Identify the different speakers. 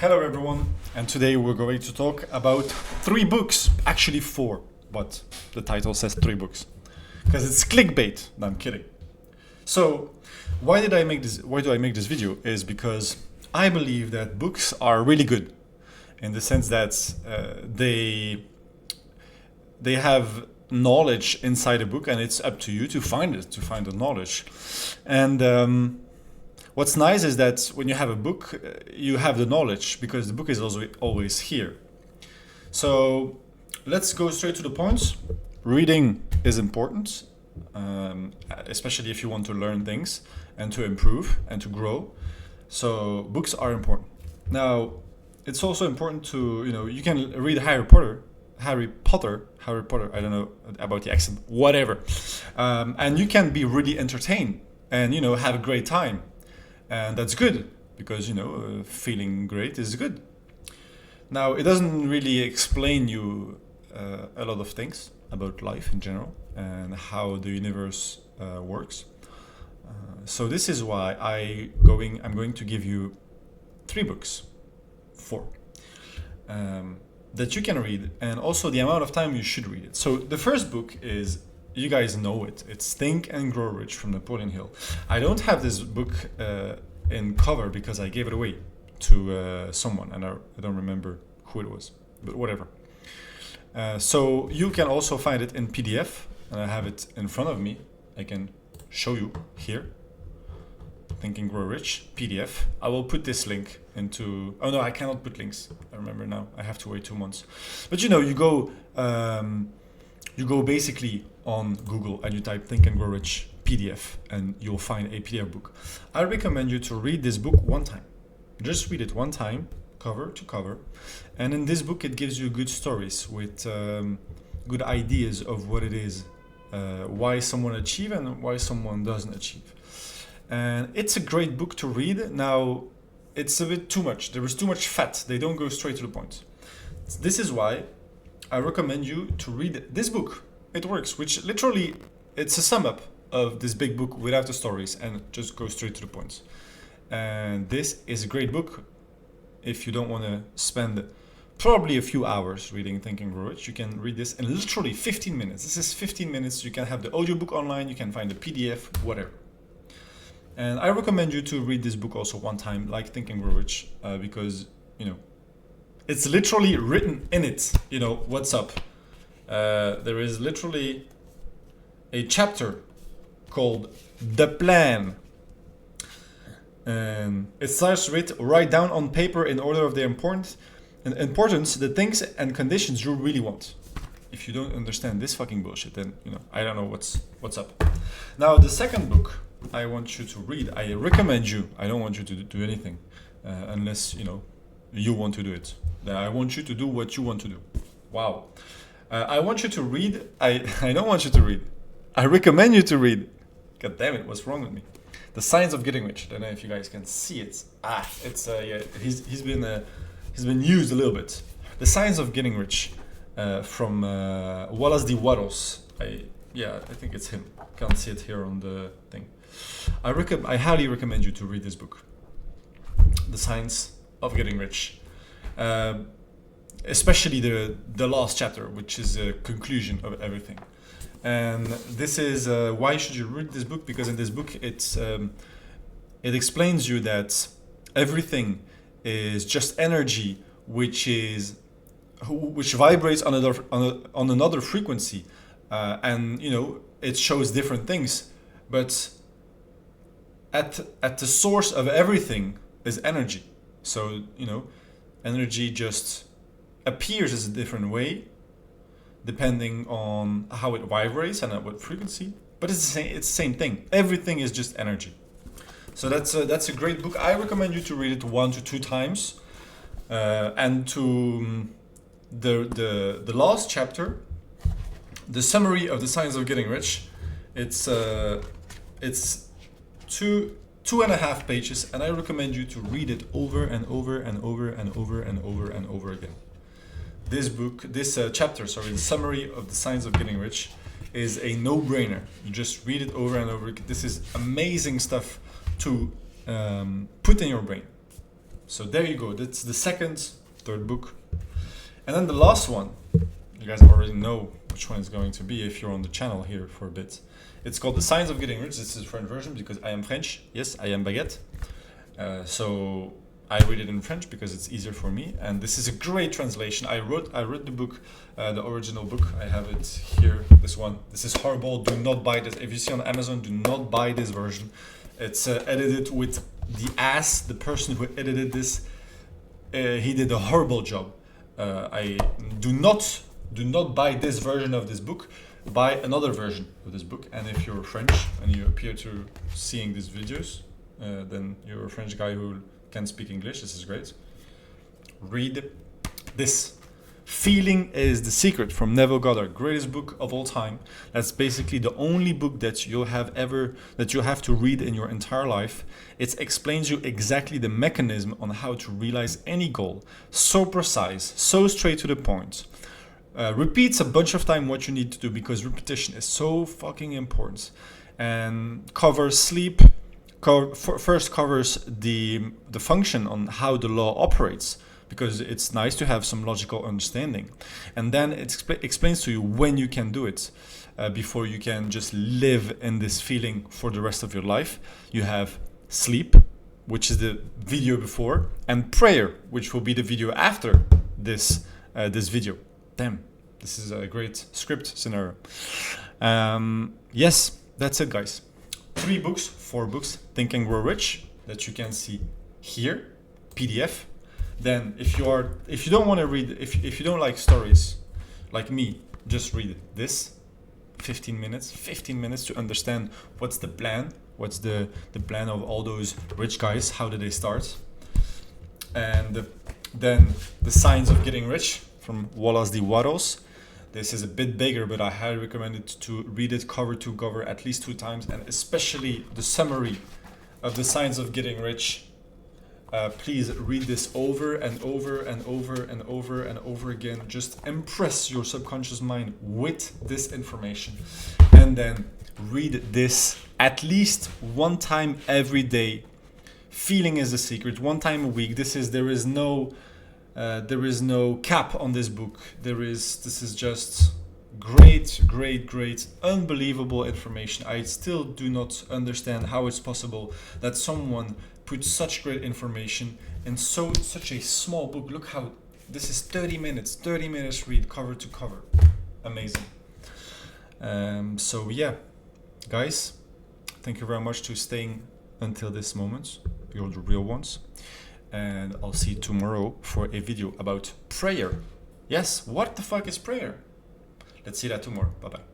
Speaker 1: Hello everyone, and today we're going to talk about 3 books, actually 4, but the title says 3 books because it's clickbait. No, I'm kidding. So, why do I make this video? Is because I believe that books are really good, in the sense that they have knowledge inside a book, and it's up to you to find the knowledge. And what's nice is that when you have a book, you have the knowledge because the book is also always here. So let's go straight to the point. Reading is important, especially if you want to learn things and to improve and to grow. So books are important. Now, it's also important to, you can read Harry Potter. I don't know about the accent, whatever. And you can be really entertained and, have a great time. And that's good because, feeling great is good. Now, it doesn't really explain you a lot of things about life in general and how the universe works. So this is why I'm going to give you 4 books that you can read, and also the amount of time you should read it. So the first book is, you guys know it. It's Think and Grow Rich from Napoleon Hill. I don't have this book in cover because I gave it away to someone, and I don't remember who it was, but whatever. So you can also find it in PDF, and I have it in front of me. I can show you here. Think and Grow Rich PDF. I will put this link into. Oh no, I cannot put links. I remember now. I have to wait 2 months. But you go basically on Google and you type Think and Grow Rich PDF, and you'll find a PDF book. I recommend you to read this book one time. Just read it one time, cover to cover. And in this book, it gives you good stories with good ideas of what it is, why someone achieves and why someone doesn't achieve. And it's a great book to read. Now, it's a bit too much. There is too much fat. They don't go straight to the point. This is why I recommend you to read this book. It works, which literally, it's a sum up of this big book without the stories and just go straight to the point. And this is a great book. If you don't want to spend probably a few hours reading Think and Grow Rich, you can read this in literally 15 minutes. This is 15 minutes. You can have the audiobook online. You can find the PDF, whatever. And I recommend you to read this book also one time, like Think and Grow Rich, because, it's literally written in it, what's up. There is literally a chapter called The Plan. And it starts with, write down on paper in order of their importance the things and conditions you really want. If you don't understand this fucking bullshit, then, I don't know what's up. Now, the second book I want you to read, I recommend you, I don't want you to do anything unless, you want to do it. I want you to do what you want to do. Wow. I want you to read, I don't want you to read. I recommend you to read. God damn it, what's wrong with me? The Science of Getting Rich. I don't know if you guys can see it. It's he's been used a little bit. The Science of Getting Rich from Wallace D. Wattles. I think it's him. Can't see it here on the thing. I highly recommend you to read this book, The Science of Getting Rich, especially the last chapter, which is a conclusion of everything. And this is why should you read this book? Because in this book, it explains you that everything is just energy, which vibrates on another frequency, and it shows different things, but at the source of everything is energy. So energy just appears as a different way depending on how it vibrates and at what frequency, but it's the same thing. Everything is just energy. So that's a great book. I recommend you to read it 1 to 2 times, and to the last chapter, the summary of The Science of Getting Rich. It's 2.5 pages, and I recommend you to read it over and over and over and over and over and over again. This chapter, the summary of The Science of Getting Rich is a no-brainer. You just read it over and over. This is amazing stuff to put in your brain. So there you go. That's the third book. And then the last one, you guys already know which one is going to be if you're on the channel here for a bit. It's called The Science of Getting Rich. This is a French version because I am French. Yes, I am baguette. So I read it in French because it's easier for me. And this is a great translation. I read the book, the original book. I have it here, this one. This is horrible. Do not buy this. If you see on Amazon, do not buy this version. It's edited with the ass. The person who edited this, he did a horrible job. I do not buy this version of this book. Buy another version of this book. And if you're French and you appear to seeing these videos, then you're a French guy who can speak English. This is great. Read this. Feeling is the Secret from Neville Goddard, greatest book of all time. That's basically the only book that you'll have to read in your entire life. It explains you exactly the mechanism on how to realize any goal. So precise, so straight to the point. Repeats a bunch of time what you need to do because repetition is so fucking important. And covers sleep. First covers the function on how the law operates, because it's nice to have some logical understanding. And then it explains to you when you can do it, before you can just live in this feeling for the rest of your life. You have sleep, which is the video before, and prayer, which will be the video after this video. Damn, this is a great script scenario. Yes, that's it, guys. 4 books, Think and Grow Rich, that you can see here, PDF. Then if you don't want to read, if you don't like stories like me, just read this. 15 minutes to understand what's the plan, what's the plan of all those rich guys, how did they start. And then The Science of Getting Rich from Wallace D. Wattles. This is a bit bigger, but I highly recommend it to read it cover to cover at least 2 times, and especially the summary of The Science of Getting Rich. Please read this over and over and over and over and over again. Just impress your subconscious mind with this information, and then read this at least 1 time every day. Feeling is the Secret, 1 time a week. There is no cap on this book. This is just great, unbelievable information. I still do not understand how it's possible that someone put such great information in such a small book. Look how this is 30 minutes read cover to cover. Amazing. So yeah, guys, thank you very much to staying until this moment. You're the real ones. And I'll see you tomorrow for a video about prayer. Yes, what the fuck is prayer? Let's see that tomorrow. Bye-bye.